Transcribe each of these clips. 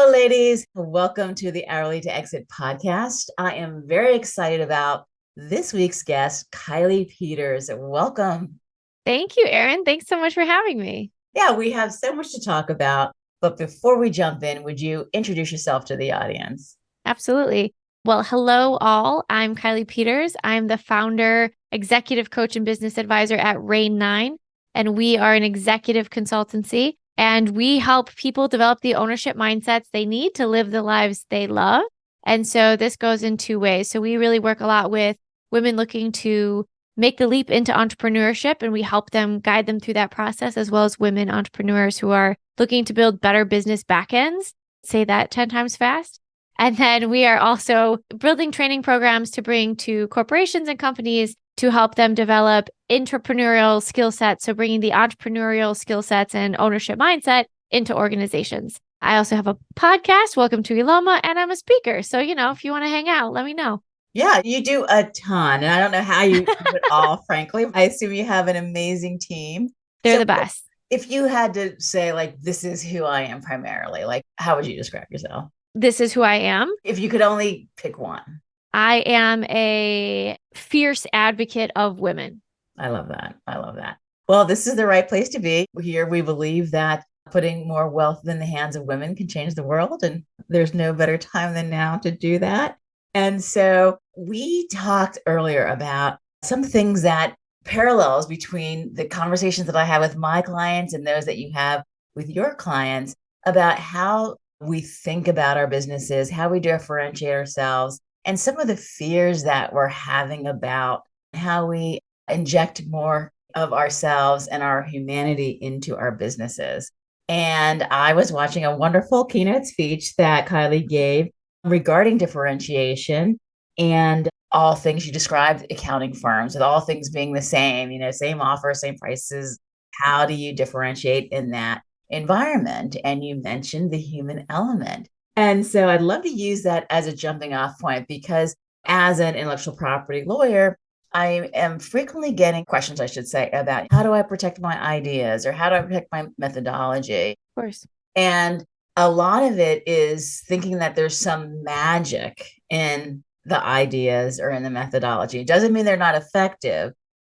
Hello, ladies. Welcome to the Hourly to Exit podcast. I am very excited about this week's guest, Kiley Peters. Welcome. Thank you, Erin. Thanks so much for having me. Yeah, we have so much to talk about. But before we jump in, would you introduce yourself to the audience? Absolutely. Well, hello, all. I'm Kiley Peters. I'm the founder, executive coach, and business advisor at Rayne IX, and we are an executive consultancy. And we help people develop the ownership mindsets they need to live the lives they love. And so this goes in two ways. So we really work a lot with women looking to make the leap into entrepreneurship, and we help them guide them through that process, as well as women entrepreneurs who are looking to build better business backends. Say that 10 times fast. And then we are also building training programs to bring to corporations and companies to help them develop entrepreneurial skill sets. So bringing the entrepreneurial skill sets and ownership mindset into organizations. I also have a podcast, Welcome to Eloma, and I'm a speaker. So, if you want to hang out, let me know. Yeah, you do a ton. And I don't know how you do it all, frankly. I assume you have an amazing team. They're So the best. if you had to say, like, this is who I am primarily, like, how would you describe yourself? This is who I am. If you could only pick one. I am a fierce advocate of women. I love that. I love that. Well, this is the right place to be. Here, we believe that putting more wealth in the hands of women can change the world. And there's no better time than now to do that. And so we talked earlier about some things that parallels between the conversations that I have with my clients and those that you have with your clients about how we think about our businesses, how we differentiate ourselves, and some of the fears that we're having about how we inject more of ourselves and our humanity into our businesses. And I was watching a wonderful keynote speech that Kiley gave regarding differentiation and all things you described accounting firms, with all things being the same, same offer, same prices. How do you differentiate in that environment? And you mentioned the human element. And so I'd love to use that as a jumping off point because as an intellectual property lawyer, I am frequently getting questions, I should say, about how do I protect my ideas or how do I protect my methodology? Of course. And a lot of it is thinking that there's some magic in the ideas or in the methodology. It doesn't mean they're not effective,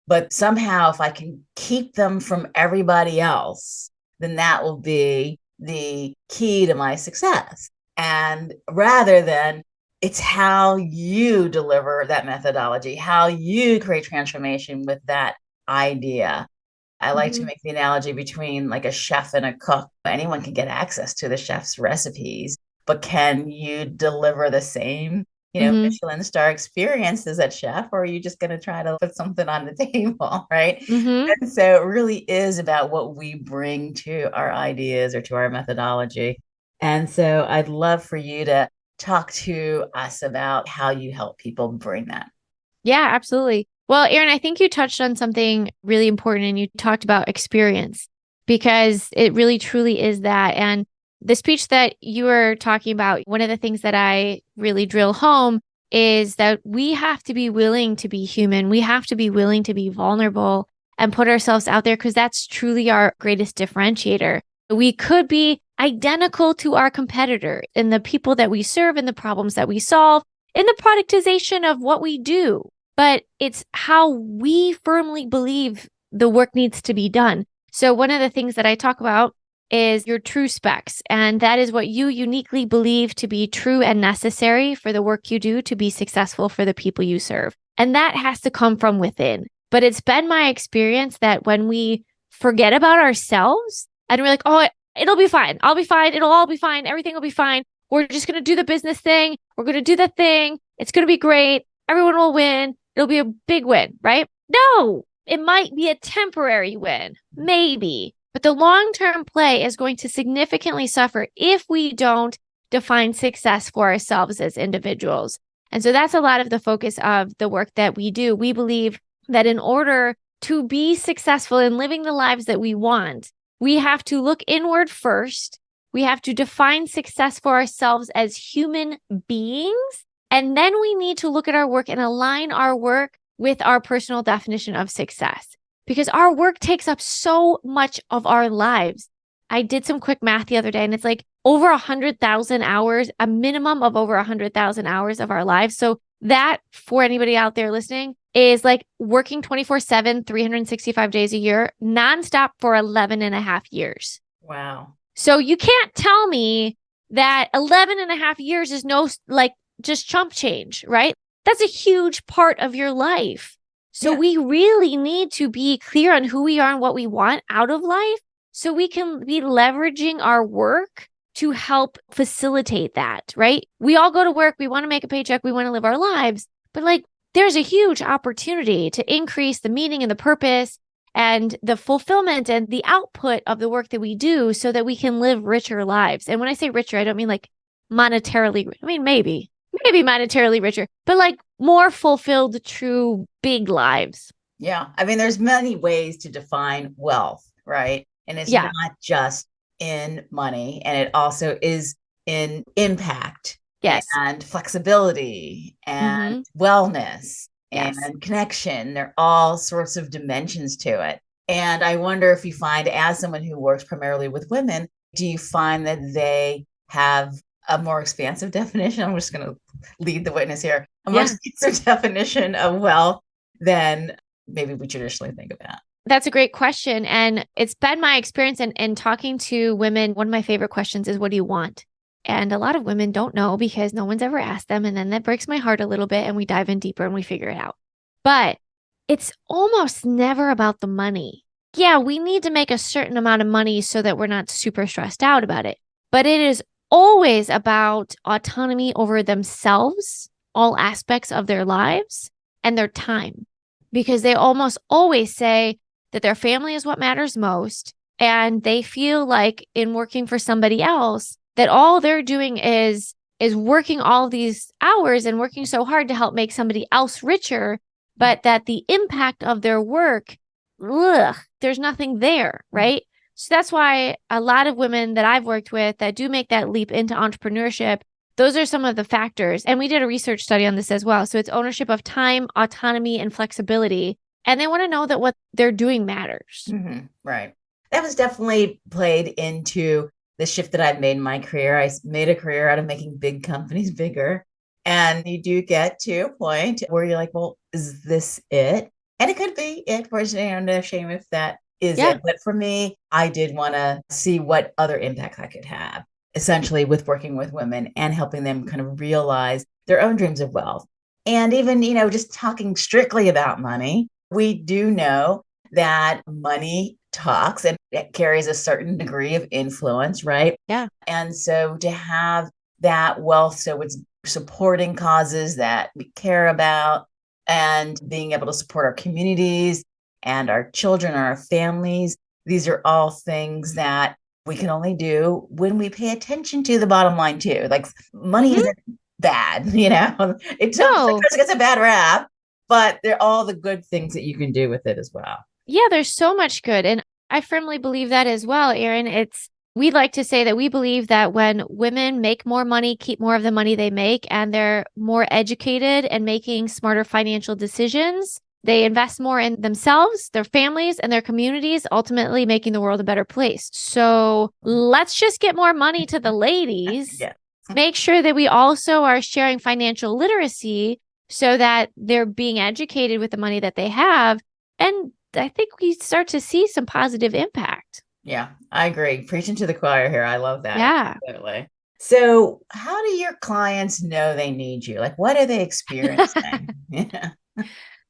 but somehow if I can keep them from everybody else, then that will be the key to my success. And rather than it's how you deliver that methodology, how you create transformation with that idea. I like to make the analogy between like a chef and a cook. Anyone can get access to the chef's recipes, but can you deliver the same, Mm-hmm. Michelin star experience as that chef, or are you just going to try to put something on the table, right? Mm-hmm. And so it really is about what we bring to our ideas or to our methodology. And so I'd love for you to talk to us about how you help people bring that. Yeah, absolutely. Well, Erin, I think you touched on something really important and you talked about experience because it really truly is that. And the speech that you were talking about, one of the things that I really drill home is that we have to be willing to be human. We have to be willing to be vulnerable and put ourselves out there because that's truly our greatest differentiator. We could be identical to our competitor in the people that we serve and the problems that we solve, in the productization of what we do. But it's how we firmly believe the work needs to be done. So one of the things that I talk about is your true specs. And that is what you uniquely believe to be true and necessary for the work you do to be successful for the people you serve. And that has to come from within. But it's been my experience that when we forget about ourselves and we're like, oh, it'll be fine. I'll be fine. It'll all be fine. Everything will be fine. We're just going to do the business thing. We're going to do the thing. It's going to be great. Everyone will win. It'll be a big win, right? No, it might be a temporary win, maybe, but the long-term play is going to significantly suffer if we don't define success for ourselves as individuals. And so that's a lot of the focus of the work that we do. We believe that in order to be successful in living the lives that we want, we have to look inward first. We have to define success for ourselves as human beings. And then we need to look at our work and align our work with our personal definition of success because our work takes up so much of our lives. I did some quick math the other day and it's like over 100,000 hours, a minimum of over 100,000 hours of our lives. So that, for anybody out there listening, is like working 24/7, 365 days a year, nonstop for 11 and a half years. Wow. So you can't tell me that 11 and a half years is no, like, just chump change, right? That's a huge part of your life. So we really need to be clear on who we are and what we want out of life so we can be leveraging our work to help facilitate that, right? We all go to work. We want to make a paycheck. We want to live our lives. But like, there's a huge opportunity to increase the meaning and the purpose and the fulfillment and the output of the work that we do so that we can live richer lives. And when I say richer, I don't mean like monetarily. I mean, maybe monetarily richer, but like more fulfilled, true, big lives. Yeah. I mean, there's many ways to define wealth, right? And it's Yeah. not just in money, and it also is in impact Yes. and flexibility and Mm-hmm. wellness Yes. and connection. There are all sorts of dimensions to it. And I wonder if you find, as someone who works primarily with women, do you find that they have a more expansive definition? I'm just going to lead the witness here, a more expansive definition of wealth than maybe we traditionally think about? That's a great question. And it's been my experience in talking to women. One of my favorite questions is, what do you want? And a lot of women don't know because no one's ever asked them. And then that breaks my heart a little bit and we dive in deeper and we figure it out. But it's almost never about the money. Yeah, we need to make a certain amount of money so that we're not super stressed out about it. But it is always about autonomy over themselves, all aspects of their lives, and their time. Because they almost always say that their family is what matters most. And they feel like in working for somebody else, that all they're doing is working all these hours and working so hard to help make somebody else richer, but that the impact of their work, there's nothing there, right? So that's why a lot of women that I've worked with that do make that leap into entrepreneurship, those are some of the factors. And we did a research study on this as well. So it's ownership of time, autonomy, and flexibility. And they want to know that what they're doing matters. Mm-hmm. Right. That was definitely played into the shift that I've made in my career. I made a career out of making big companies bigger. And you do get to a point where you're like, well, is this it? And it could be it. For no shame if that is it. But for me, I did want to see what other impacts I could have, essentially with working with women and helping them kind of realize their own dreams of wealth. And even, just talking strictly about money, we do know that money talks and it carries a certain degree of influence, right? Yeah. And so to have that wealth, so it's supporting causes that we care about and being able to support our communities and our children, our families, these are all things that we can only do when we pay attention to the bottom line too. Like money isn't bad, it sometimes gets a bad rap, but they're all the good things that you can do with it as well. Yeah, there's so much good. And I firmly believe that as well, Erin. We like to say that we believe that when women make more money, keep more of the money they make, and they're more educated and making smarter financial decisions, they invest more in themselves, their families, and their communities, ultimately making the world a better place. So let's just get more money to the ladies. Yeah. Make sure that we also are sharing financial literacy so that they're being educated with the money that they have. And I think we start to see some positive impact. Yeah, I agree. Preaching to the choir here. I love that. Yeah. Absolutely. So how do your clients know they need you? Like, what are they experiencing? Yeah.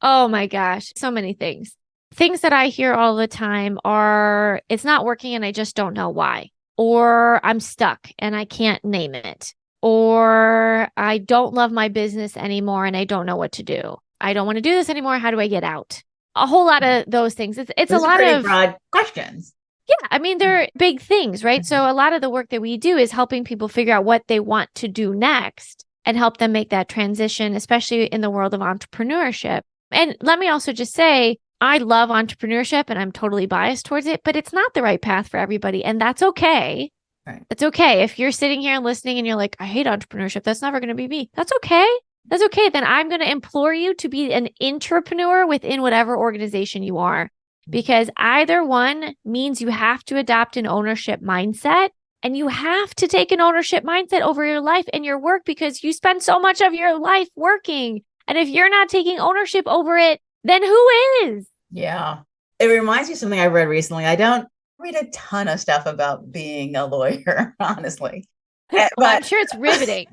Oh my gosh. So many things. Things that I hear all the time are, it's not working and I just don't know why. Or I'm stuck and I can't name it. Or I don't love my business anymore and I don't know what to do. I don't want to do this anymore. How do I get out? A whole lot of those things. It's Those a are lot pretty of broad questions. Yeah, I mean, they're big things, right? So a lot of the work that we do is helping people figure out what they want to do next and help them make that transition, especially in the world of entrepreneurship. And let me also just say, I love entrepreneurship and I'm totally biased towards it, but it's not the right path for everybody. And that's okay. Right. It's okay. If you're sitting here and listening and you're like, I hate entrepreneurship, that's never going to be me. That's okay. That's okay. Then I'm going to implore you to be an intrapreneur within whatever organization you are. Because either one means you have to adopt an ownership mindset And you have to take an ownership mindset over your life and your work because you spend so much of your life working. And if you're not taking ownership over it, then who is? Yeah. It reminds me of something I read recently. I don't read a ton of stuff about being a lawyer, honestly. Well, But I'm sure it's riveting.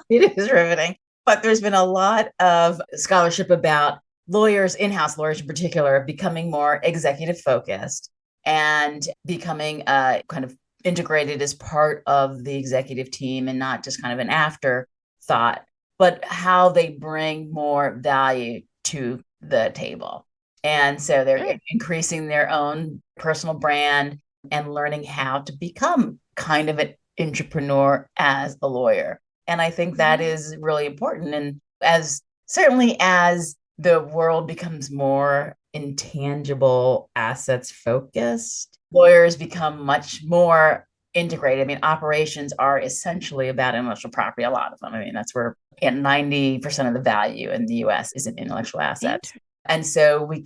it is riveting. But there's been a lot of scholarship about lawyers, in-house lawyers in particular, becoming more executive focused and becoming kind of integrated as part of the executive team and not just kind of an afterthought, but how they bring more value to the table. And so they're increasing their own personal brand and learning how to become kind of an entrepreneur as a lawyer. And I think that is really important. And as certainly as the world becomes more intangible assets focused, lawyers become much more integrated. I mean, operations are essentially about intellectual property, a lot of them. I mean, that's where 90% of the value in the US is in intellectual assets. And so we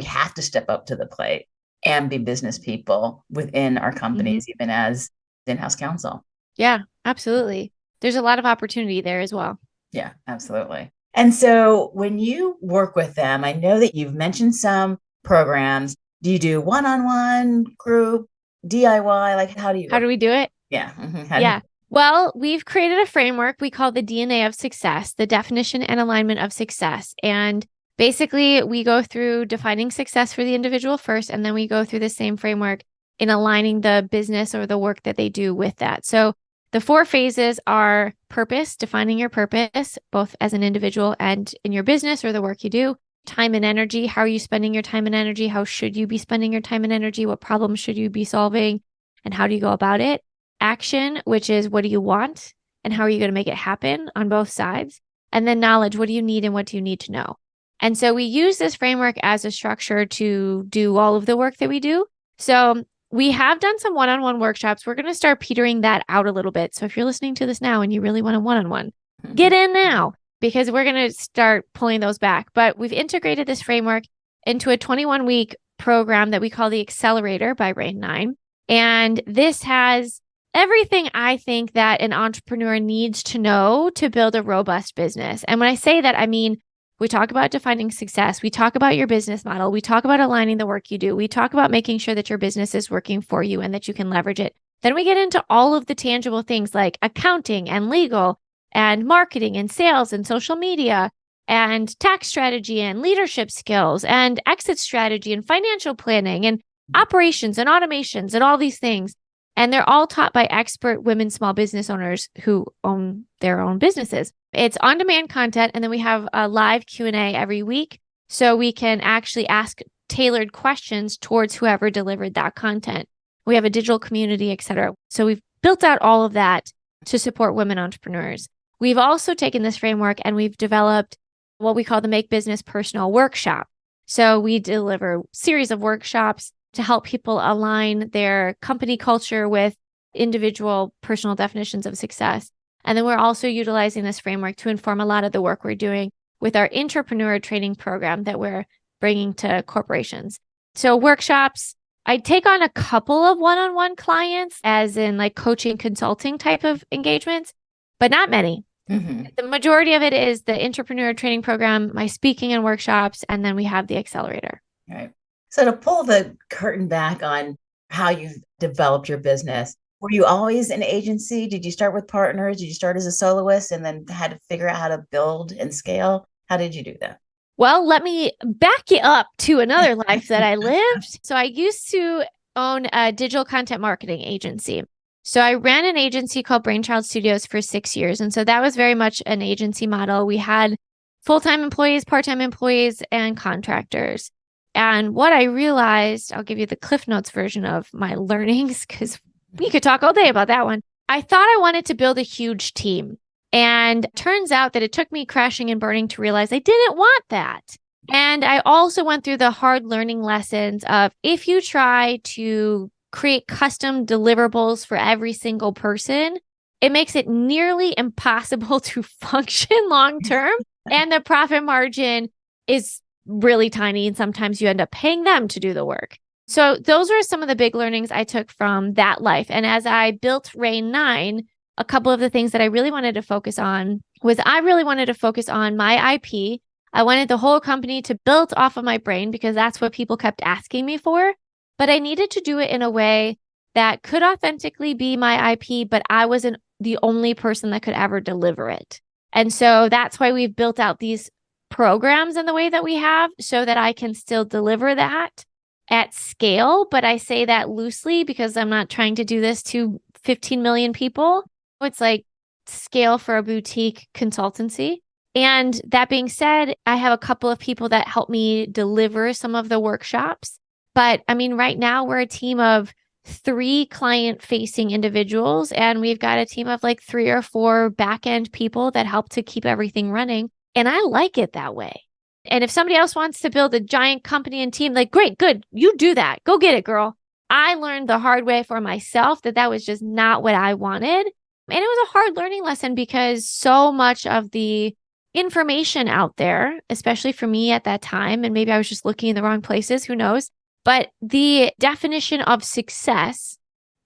have to step up to the plate and be business people within our companies, even as in-house counsel. Yeah, absolutely. There's a lot of opportunity there as well. Yeah, absolutely. And so when you work with them, I know that you've mentioned some programs. Do you do one-on-one, group, DIY? Like, how do you? How do we do it? Yeah. Yeah. Well, we've created a framework we call the DNA of success, the definition and alignment of success. And basically, we go through defining success for the individual first, and then we go through the same framework in aligning the business or the work that they do with that. So the 4 phases are purpose, defining your purpose, both as an individual and in your business or the work you do. Time and energy. How are you spending your time and energy? How should you be spending your time and energy? What problems should you be solving? And how do you go about it? Action, which is what do you want? And how are you going to make it happen on both sides? And then knowledge. What do you need and what do you need to know? And so we use this framework as a structure to do all of the work that we do. So we have done some one-on-one workshops. We're going to start petering that out a little bit. So if you're listening to this now and you really want a one-on-one, get in now because we're going to start pulling those back. But we've integrated this framework into a 21-week program that we call the Accelerator by Rayne IX. And this has everything I think that an entrepreneur needs to know to build a robust business. And when I say that, I mean, we talk about defining success. We talk about your business model. We talk about aligning the work you do. We talk about making sure that your business is working for you and that you can leverage it. Then we get into all of the tangible things like accounting and legal and marketing and sales and social media and tax strategy and leadership skills and exit strategy and financial planning and operations and automations and all these things. And they're all taught by expert women small business owners who own their own businesses. It's on-demand content, and then we have a live Q&A every week, so we can actually ask tailored questions towards whoever delivered that content. We have a digital community, et cetera. So we've built out all of that to support women entrepreneurs. We've also taken this framework and we've developed what we call the Make Business Personal Workshop. So we deliver a series of workshops to help people align their company culture with individual personal definitions of success. And then we're also utilizing this framework to inform a lot of the work we're doing with our entrepreneurial training program that we're bringing to corporations. So workshops, I take on a couple of one-on-one clients, as in like coaching, consulting type of engagements, but not many. The majority of it is the entrepreneurial training program, my speaking and workshops, and then we have the accelerator. Right. So to pull the curtain back on how you've developed your business, were you always an agency? Did you start with partners? Did you start as a soloist and then had to figure out how to build and scale? How did you do that? Well, let me back you up to another life that I lived. So I used to own a digital content marketing agency. So I ran an agency called Brainchild Studios for 6 years. And so that was very much an agency model. We had full-time employees, part-time employees, and contractors. And what I realized, I'll give you the Cliff Notes version of my learnings, because we could talk all day about that one. I thought I wanted to build a huge team. And turns out that it took me crashing and burning to realize I didn't want that. And I also went through the hard learning lessons of if you try to create custom deliverables for every single person, it makes it nearly impossible to function long term. And the profit margin is really tiny. And sometimes you end up paying them to do the work. So those are some of the big learnings I took from that life. And as I built Rayne IX, a couple of the things that I really wanted to focus on was I really wanted to focus on my IP. I wanted the whole company to build off of my brain because that's what people kept asking me for. But I needed to do it in a way that could authentically be my IP, but I wasn't the only person that could ever deliver it. And so that's why we've built out these programs in the way that we have so that I can still deliver that at scale. But I say that loosely because I'm not trying to do this to 15 million people. It's like scale for a boutique consultancy. And that being said, I have a couple of people that help me deliver some of the workshops. But I mean, right now we're a team of 3 client-facing individuals, and we've got a team of like 3 or 4 back-end people that help to keep everything running. And I like it that way. And if somebody else wants to build a giant company and team, like, great, good, you do that. Go get it, girl. I learned the hard way for myself that was just not what I wanted. And it was a hard learning lesson because so much of the information out there, especially for me at that time, and maybe I was just looking in the wrong places, who knows? But the definition of success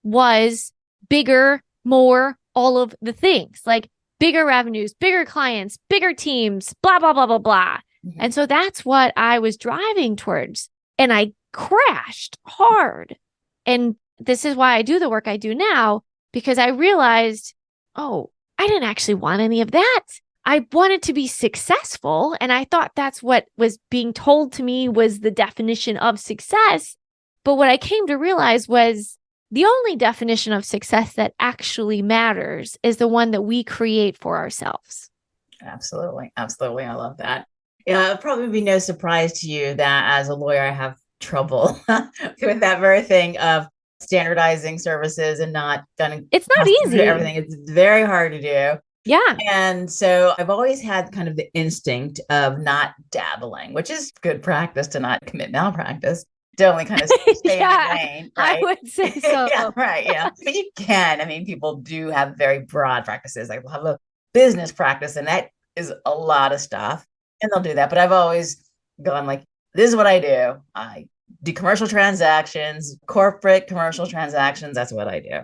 was bigger, more, all of the things like bigger revenues, bigger clients, bigger teams, blah, blah, blah, blah, blah. Mm-hmm. And so that's what I was driving towards. And I crashed hard. And this is why I do the work I do now, because I realized, oh, I didn't actually want any of that. I wanted to be successful. And I thought that's what was being told to me was the definition of success. But what I came to realize was the only definition of success that actually matters is the one that we create for ourselves. Absolutely. Absolutely. I love that. Yeah, it'll probably be no surprise to you that as a lawyer, I have trouble with that very thing of standardizing services and not done. It's not easy. Everything. It's very hard to do. Yeah. And so I've always had kind of the instinct of not dabbling, which is good practice to not commit malpractice. To only kind of stay in the lane. Right? I would say so. Yeah, right. Yeah. But you can. I mean, people do have very broad practices. Like they'll have a business practice, and that is a lot of stuff. And they'll do that. But I've always gone like, this is what I do. I do commercial transactions, corporate commercial transactions. That's what I do.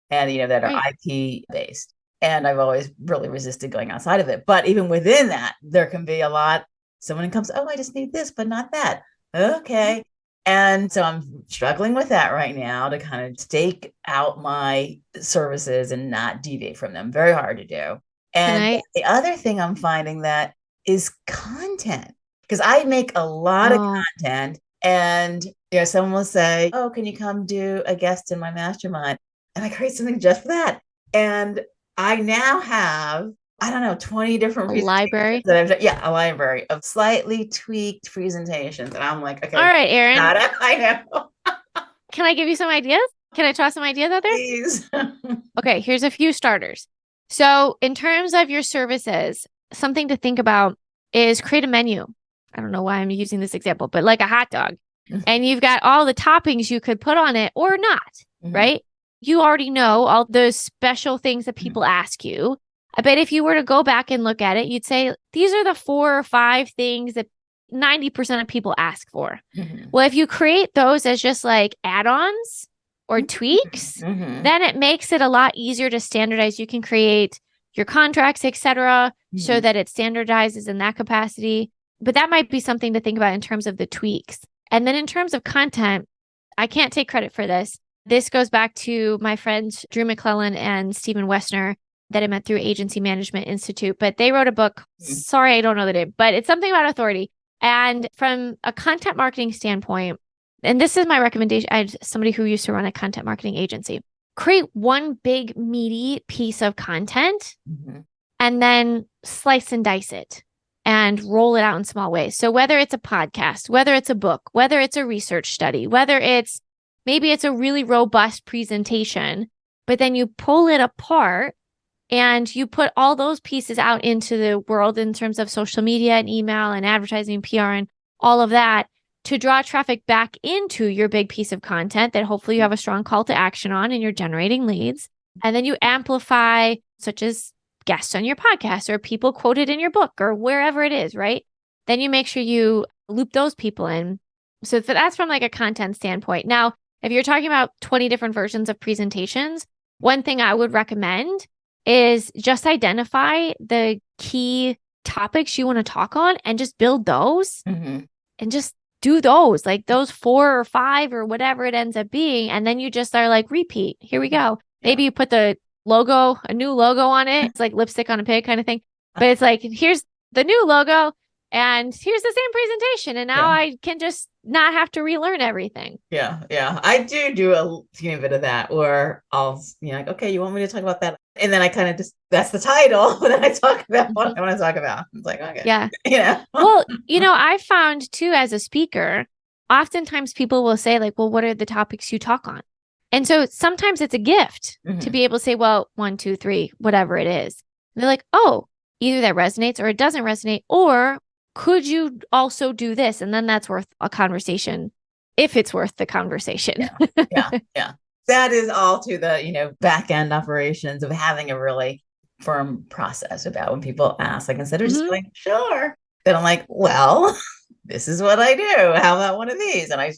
And, that are IP based. And I've always really resisted going outside of it. But even within that, there can be a lot. Someone comes, oh, I just need this, but not that. Okay. And so I'm struggling with that right now to kind of stake out my services and not deviate from them. Very hard to do. And the other thing I'm finding that is content, because I make a lot of content, and someone will say, oh, can you come do a guest in my mastermind? And I create something just for that. And I now have, 20 different library. A library of slightly tweaked presentations. And I'm like, okay. All right, Erin. I know. Can I give you some ideas? Can I toss some ideas out there? Please. Okay, here's a few starters. So in terms of your services, something to think about is create a menu. I don't know why I'm using this example, but like a hot dog. And you've got all the toppings you could put on it or not, right? You already know all those special things that people ask you. I bet if you were to go back and look at it, you'd say, these are the 4 or 5 things that 90% of people ask for. Well, if you create those as just like add-ons or tweaks, then it makes it a lot easier to standardize. You can create your contracts, etc., so that it standardizes in that capacity. But that might be something to think about in terms of the tweaks. And then in terms of content, I can't take credit for this. This goes back to my friends Drew McClellan and Stephen Wessner that I met through Agency Management Institute. But they wrote a book. Sorry, I don't know the name, but it's something about authority. And from a content marketing standpoint, and this is my recommendation, as somebody who used to run a content marketing agency, create one big meaty piece of content and then slice and dice it and roll it out in small ways. So whether it's a podcast, whether it's a book, whether it's a research study, whether maybe it's a really robust presentation, but then you pull it apart and you put all those pieces out into the world in terms of social media and email and advertising, PR, and all of that to draw traffic back into your big piece of content that hopefully you have a strong call to action on and you're generating leads. And then you amplify, such as guests on your podcast or people quoted in your book or wherever it is, right? Then you make sure you loop those people in. So that's from like a content standpoint. Now, if you're talking about 20 different versions of presentations, one thing I would recommend is just identify the key topics you want to talk on and just build those and just do those, like those 4 or 5 or whatever it ends up being. And then you just are like, repeat. Here we go. Maybe you put the logo, a new logo on it. It's like lipstick on a pig kind of thing. But it's like, here's the new logo and here's the same presentation. And now I can just not have to relearn everything. Yeah. Yeah. I do a teeny bit of that, or I'll, like, okay, you want me to talk about that? And then I kind of just, that's the title. And then I talk about what I want to talk about. It's like, okay. Yeah. Well, I found too, as a speaker, oftentimes people will say like, well, what are the topics you talk on? And so sometimes it's a gift to be able to say, well, 1, 2, 3, whatever it is. And they're like, oh, either that resonates or it doesn't resonate, or could you also do this? And then that's worth a conversation, if it's worth the conversation. Yeah. That is all to the, back end operations of having a really firm process about when people ask, like, instead of just going, sure. Then I'm like, well, this is what I do. How about one of these? And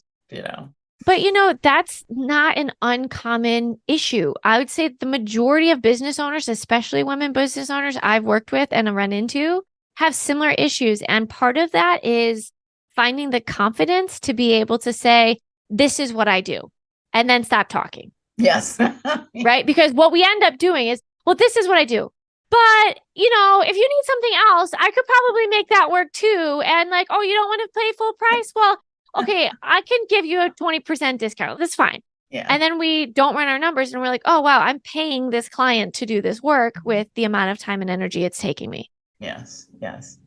But that's not an uncommon issue. I would say the majority of business owners, especially women business owners I've worked with and run into, have similar issues. And part of that is finding the confidence to be able to say, this is what I do, and then stop talking. Yes. Right? Because what we end up doing is, well, this is what I do. But, if you need something else, I could probably make that work too. And like, oh, you don't want to pay full price? Well, okay, I can give you a 20% discount. That's fine. Yeah. And then we don't run our numbers and we're like, oh, wow, I'm paying this client to do this work with the amount of time and energy it's taking me. Yes.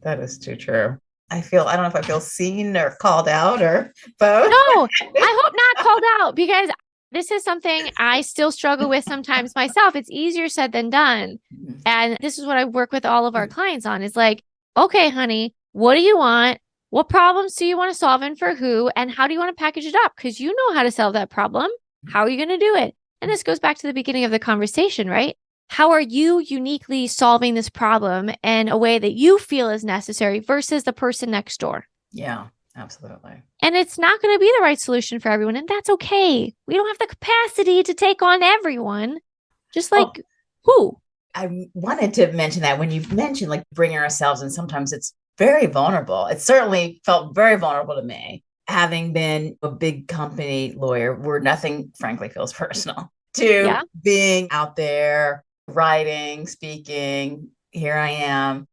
That is too true. I don't know if I feel seen or called out or both. No, I hope not called out, because this is something I still struggle with sometimes myself. It's easier said than done. And this is what I work with all of our clients on. Is like, okay, honey, what do you want? What problems do you want to solve and for who? And how do you want to package it up? Because you know how to solve that problem. How are you going to do it? And this goes back to the beginning of the conversation, right? How are you uniquely solving this problem in a way that you feel is necessary versus the person next door? Yeah, absolutely. And it's not going to be the right solution for everyone. And that's okay. We don't have the capacity to take on everyone. Just like who? I wanted to mention that when you mentioned like bringing ourselves in, sometimes it's very vulnerable. It certainly felt very vulnerable to me, having been a big company lawyer where nothing, frankly, feels personal, to being out there, writing, speaking. Here I am.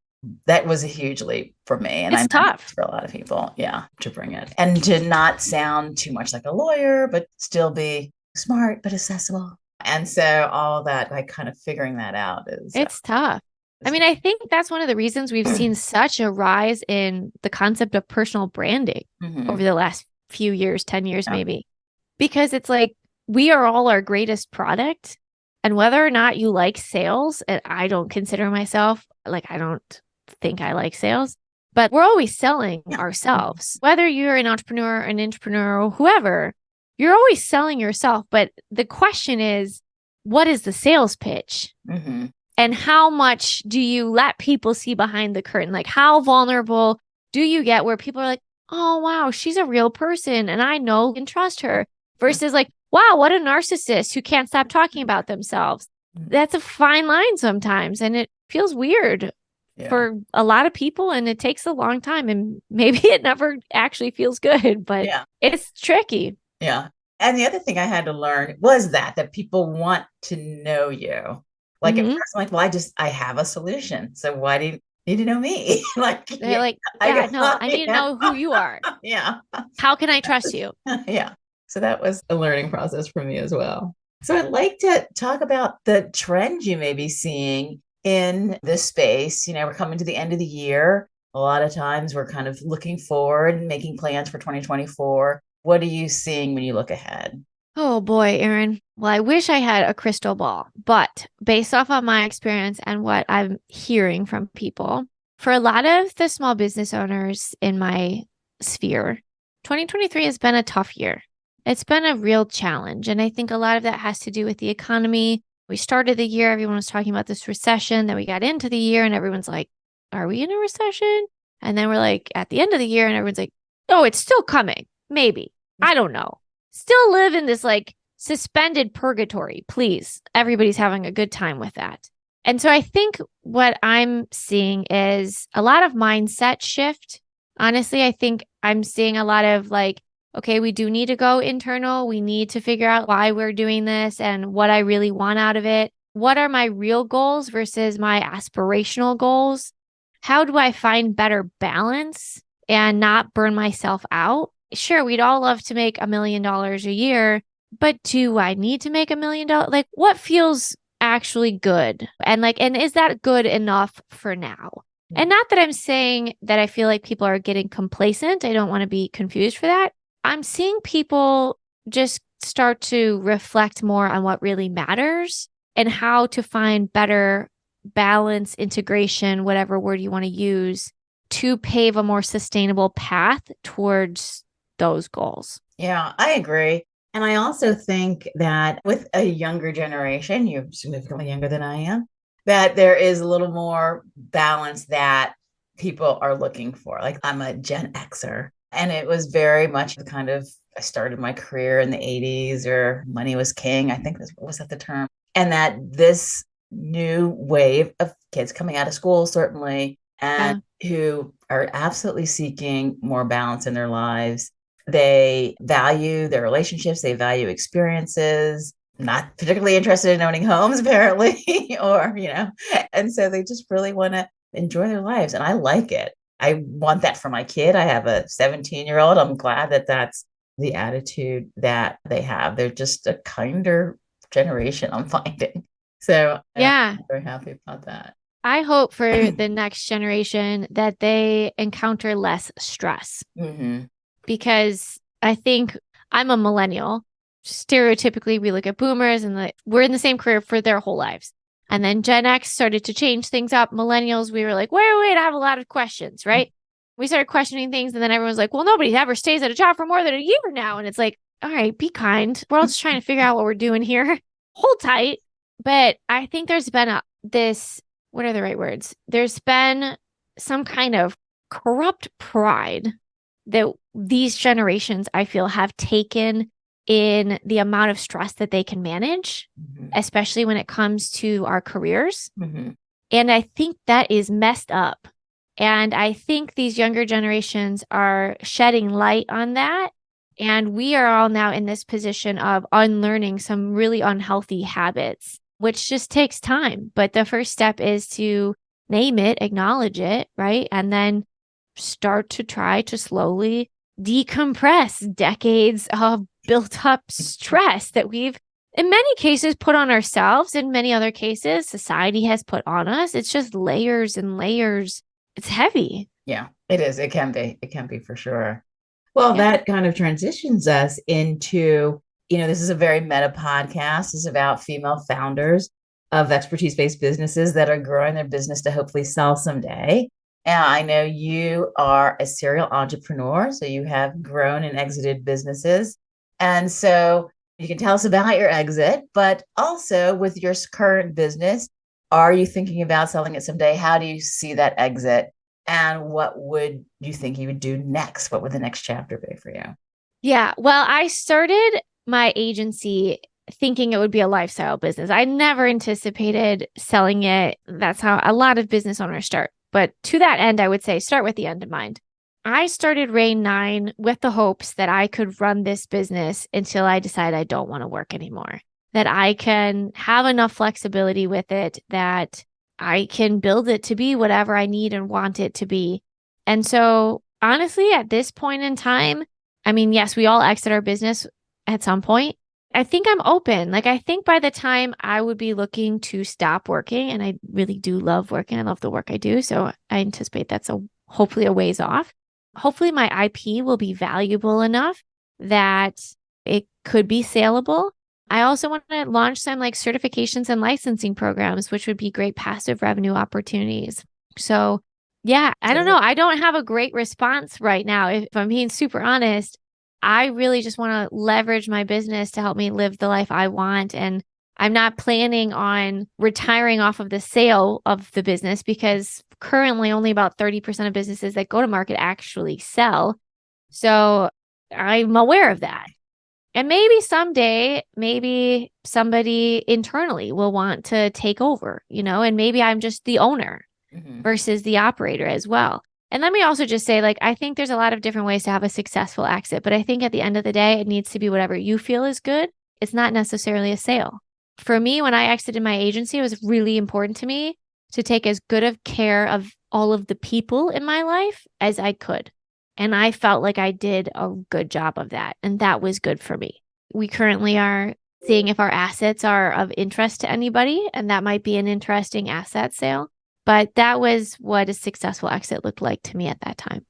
That was a huge leap for me. And it's tough for a lot of people, to bring it. And to not sound too much like a lawyer, but still be smart, but accessible. And so all of that, like kind of figuring that out it's tough. I mean, I think that's one of the reasons we've seen such a rise in the concept of personal branding over the last few years, 10 years, maybe, because it's like, we are all our greatest product. And whether or not you like sales, and I don't consider myself, like, I don't think I like sales, but we're always selling ourselves. Whether you're an entrepreneur, an entrepreneur, or whoever, you're always selling yourself. But the question is, what is the sales pitch? And how much do you let people see behind the curtain? Like, how vulnerable do you get where people are like, oh, wow, she's a real person and I know and trust her, versus like, wow, what a narcissist who can't stop talking about themselves. That's a fine line sometimes. And it feels weird for a lot of people. And it takes a long time. And maybe it never actually feels good, but it's tricky. Yeah. And the other thing I had to learn was that people want to know you. Like at first, I'm like, well, I have a solution. So why do you need to know me? Like, they're like, I need to know who you are. How can I trust you? So that was a learning process for me as well. So I'd like to talk about the trends you may be seeing in this space. We're coming to the end of the year. A lot of times we're kind of looking forward and making plans for 2024. What are you seeing when you look ahead? Oh boy, Erin. Well, I wish I had a crystal ball, but based off of my experience and what I'm hearing from people, for a lot of the small business owners in my sphere, 2023 has been a tough year. It's been a real challenge. And I think a lot of that has to do with the economy. We started the year, everyone was talking about this recession. Then we got into the year and everyone's like, are we in a recession? And then we're like at the end of the year and everyone's like, oh, it's still coming. Maybe. I don't know. Still live in this like suspended purgatory, please. Everybody's having a good time with that. And so I think what I'm seeing is a lot of mindset shift. Honestly, I think I'm seeing a lot of like, okay, we do need to go internal. We need to figure out why we're doing this and what I really want out of it. What are my real goals versus my aspirational goals? How do I find better balance and not burn myself out? Sure, we'd all love to make $1 million a year, but do I need to make $1 million? Like, what feels actually good? And is that good enough for now? And not that I'm saying that I feel like people are getting complacent. I don't want to be confused for that. I'm seeing people just start to reflect more on what really matters and how to find better balance, integration, whatever word you want to use, to pave a more sustainable path towards those goals. Yeah, I agree. And I also think that with a younger generation, you're significantly younger than I am, that there is a little more balance that people are looking for. Like I'm a Gen Xer, and it was very much the kind of, I started my career in the 80s, or money was king, I think was that the term. And that this new wave of kids coming out of school, certainly, and who are absolutely seeking more balance in their lives. They value their relationships, they value experiences, not particularly interested in owning homes, apparently, or, and so they just really want to enjoy their lives. And I like it. I want that for my kid. I have a 17-year-old. I'm glad that that's the attitude that they have. They're just a kinder generation, I'm finding. So yeah, I'm very happy about that. I hope for the next generation that they encounter less stress. Mm-hmm. Because I think I'm a millennial. Stereotypically, we look at boomers and we're in the same career for their whole lives. And then Gen X started to change things up. Millennials, we were like, wait, I have a lot of questions, right? Mm-hmm. We started questioning things. And then everyone's like, well, nobody ever stays at a job for more than a year now. And it's like, all right, be kind. We're all just trying to figure out what we're doing here. Hold tight. But I think there's been what are the right words? There's been some kind of corrupt pride that these generations, I feel, have taken in the amount of stress that they can manage, mm-hmm. especially when it comes to our careers. Mm-hmm. And I think that is messed up. And I think these younger generations are shedding light on that. And we are all now in this position of unlearning some really unhealthy habits, which just takes time. But the first step is to name it, acknowledge it, right? And then start to try to slowly decompress decades of built up stress that we've, in many cases, put on ourselves. In many other cases, society has put on us. It's just layers and layers. It's heavy. Yeah, it is. It can be. It can be for sure. Well, that kind of transitions us into, this is a very meta podcast. It's about female founders of expertise-based businesses that are growing their business to hopefully sell someday. And I know you are a serial entrepreneur, so you have grown and exited businesses. And so you can tell us about your exit, but also with your current business, are you thinking about selling it someday? How do you see that exit? And what would you think you would do next? What would the next chapter be for you? Yeah, well, I started my agency thinking it would be a lifestyle business. I never anticipated selling it. That's how a lot of business owners start. But to that end, I would say start with the end in mind. I started Rayne IX with the hopes that I could run this business until I decide I don't want to work anymore, that I can have enough flexibility with it, that I can build it to be whatever I need and want it to be. And so honestly, at this point in time, I mean, yes, we all exit our business at some point. I think I'm open. Like, I think by the time I would be looking to stop working, and I really do love working. I love the work I do. So I anticipate that's hopefully a ways off. Hopefully my IP will be valuable enough that it could be saleable. I also want to launch some like certifications and licensing programs, which would be great passive revenue opportunities. So yeah, I don't know. I don't have a great response right now. If I'm being super honest, I really just want to leverage my business to help me live the life I want. And I'm not planning on retiring off of the sale of the business, because currently only about 30% of businesses that go to market actually sell. So I'm aware of that. And maybe someday, maybe somebody internally will want to take over, and maybe I'm just the owner versus the operator as well. And let me also just say, like, I think there's a lot of different ways to have a successful exit, but I think at the end of the day, it needs to be whatever you feel is good. It's not necessarily a sale. For me, when I exited my agency, it was really important to me to take as good of care of all of the people in my life as I could. And I felt like I did a good job of that. And that was good for me. We currently are seeing if our assets are of interest to anybody, and that might be an interesting asset sale. But that was what a successful exit looked like to me at that time.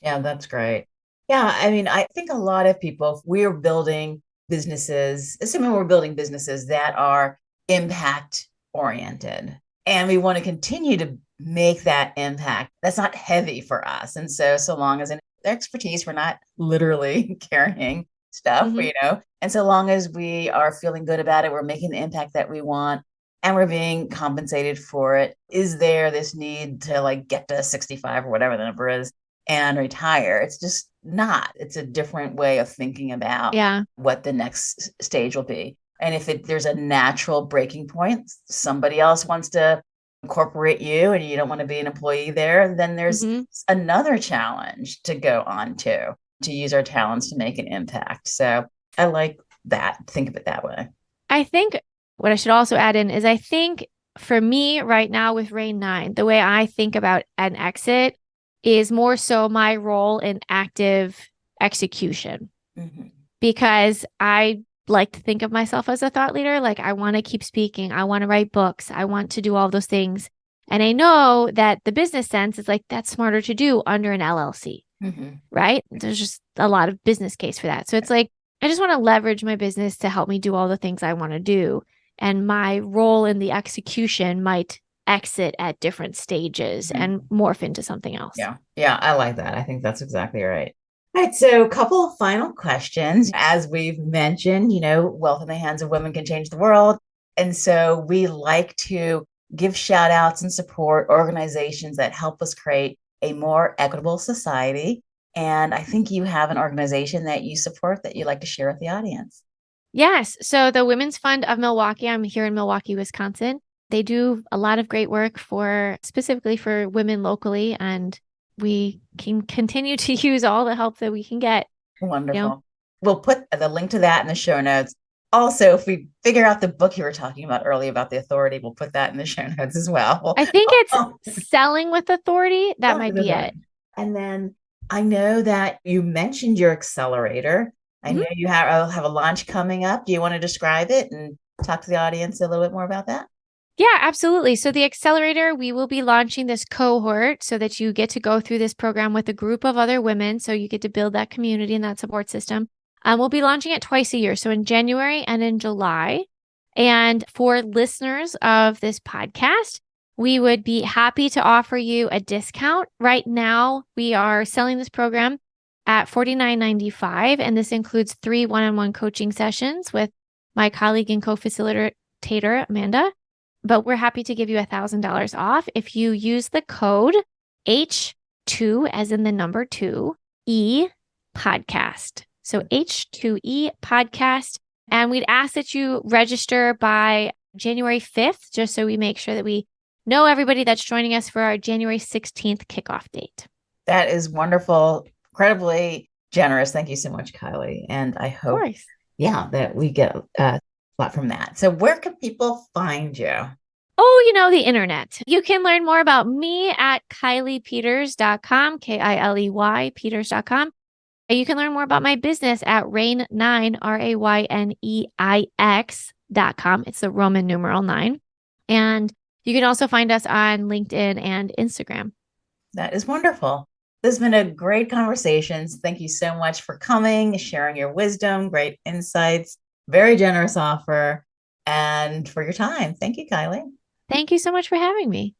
Yeah, that's great. Yeah, I mean, I think a lot of people, if we're building businesses, assuming we're building businesses that are impact oriented, and we want to continue to make that impact, that's not heavy for us. And so long as in expertise, we're not literally carrying stuff, and so long as we are feeling good about it, we're making the impact that we want and we're being compensated for it. Is there this need to like get to 65 or whatever the number is and retire? It's just not. It's a different way of thinking about what the next stage will be. And if there's a natural breaking point, somebody else wants to incorporate you and you don't want to be an employee there, then there's another challenge to go on to use our talents to make an impact. So I like that. Think of it that way. I think what I should also add in is I think for me right now with Rayne IX, the way I think about an exit is more so my role in active execution. Because I like to think of myself as a thought leader. Like I want to keep speaking. I want to write books. I want to do all those things. And I know that the business sense is like, that's smarter to do under an LLC, right? There's just a lot of business case for that. So it's like, I just want to leverage my business to help me do all the things I want to do. And my role in the execution might exit at different stages and morph into something else. Yeah. Yeah. I like that. I think that's exactly right. All right. So a couple of final questions. As we've mentioned, wealth in the hands of women can change the world. And so we like to give shout outs and support organizations that help us create a more equitable society. And I think you have an organization that you support that you'd like to share with the audience. Yes. So the Women's Fund of Milwaukee, I'm here in Milwaukee, Wisconsin. They do a lot of great work specifically for women locally, and we can continue to use all the help that we can get. Wonderful. We'll put the link to that in the show notes. Also, if we figure out the book you were talking about earlier about the authority, we'll put that in the show notes as well. I think it's Selling with Authority. That might be it. And then I know that you mentioned your accelerator. I know you have a launch coming up. Do you want to describe it and talk to the audience a little bit more about that? Yeah, absolutely. So the accelerator, we will be launching this cohort so that you get to go through this program with a group of other women. So you get to build that community and that support system. We'll be launching it twice a year. So in January and in July. And for listeners of this podcast, we would be happy to offer you a discount. Right now, we are selling this program at $49.95. And this includes 3 one-on-one coaching sessions with my colleague and co-facilitator, Amanda. But we're happy to give you $1,000 off if you use the code H2 as in the number 2 E podcast. So H2E podcast. And we'd ask that you register by January 5th, just so we make sure that we know everybody that's joining us for our January 16th kickoff date. That is wonderful. Incredibly generous. Thank you so much, Kiley. And I hope, that we get a lot from that. So where can people find you? Oh, the internet. You can learn more about me at KileyPeters.com, KILEY Peters.com. You can learn more about my business at Rayne IX, RAYNEIX.com. It's the Roman numeral 9. And you can also find us on LinkedIn and Instagram. That is wonderful. This has been a great conversation. Thank you so much for coming, sharing your wisdom, great insights, very generous offer, and for your time. Thank you, Kiley. Thank you so much for having me.